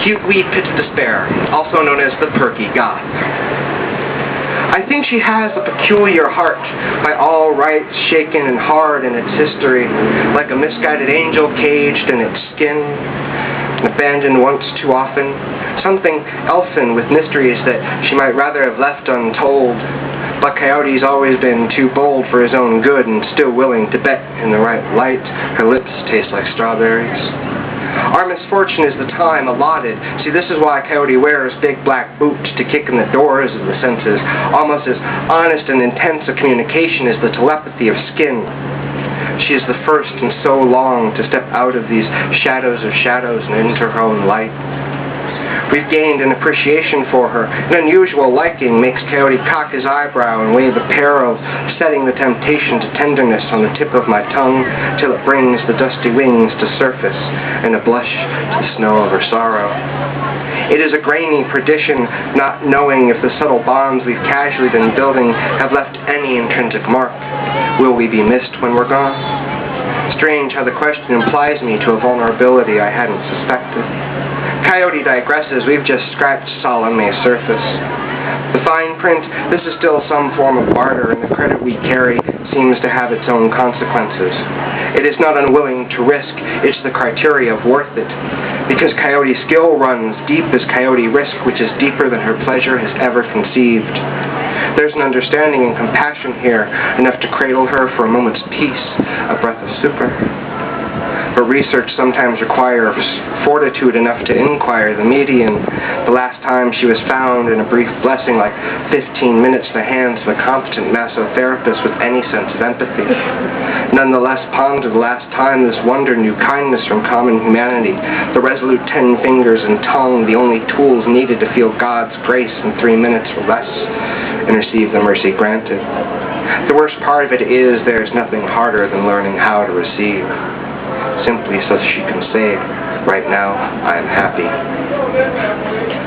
cute wee pit of despair, also known as the Perky Goth. I think she has a peculiar heart, by all rights shaken and hard in its history, like a misguided angel caged in its skin, abandoned once too often, something elfin with mysteries that she might rather have left untold. But Coyote's always been too bold for his own good and still willing to bet in the right light. Her lips taste like strawberries. Our misfortune is the time allotted. See, this is why Coyote wears big black boots to kick in the doors of the senses. Almost as honest and intense a communication as the telepathy of skin. She is the first in so long to step out of these shadows of shadows and into her own light. We've gained an appreciation for her. An unusual liking makes Coyote cock his eyebrow and wave a pair of setting the temptation to tenderness on the tip of my tongue till it brings the dusty wings to surface and a blush to the snow of her sorrow. It is a grainy perdition, not knowing if the subtle bonds we've casually been building have left any intrinsic mark. Will we be missed when we're gone? Strange how the question implies me to a vulnerability I hadn't suspected. Coyote digresses, we've just scratched Salome's surface. The fine print, this is still some form of barter, and the credit we carry seems to have its own consequences. It is not unwilling to risk, it's the criteria of worth it. Because Coyote's skill runs deep as Coyote risk, which is deeper than her pleasure has ever conceived. There's an understanding and compassion here, enough to cradle her for a moment's peace, a breath of super. But research sometimes requires fortitude enough to inquire the median. The last time she was found in a brief blessing, like 15 minutes in the hands of a competent massotherapist with any sense of empathy. Nonetheless, ponder the last time this wonder knew kindness from common humanity, the resolute 10 fingers and tongue, the only tools needed to feel God's grace in 3 minutes or less, and receive the mercy granted. The worst part of it is there's nothing harder than learning how to receive. Simply so she can say, right now, I am happy.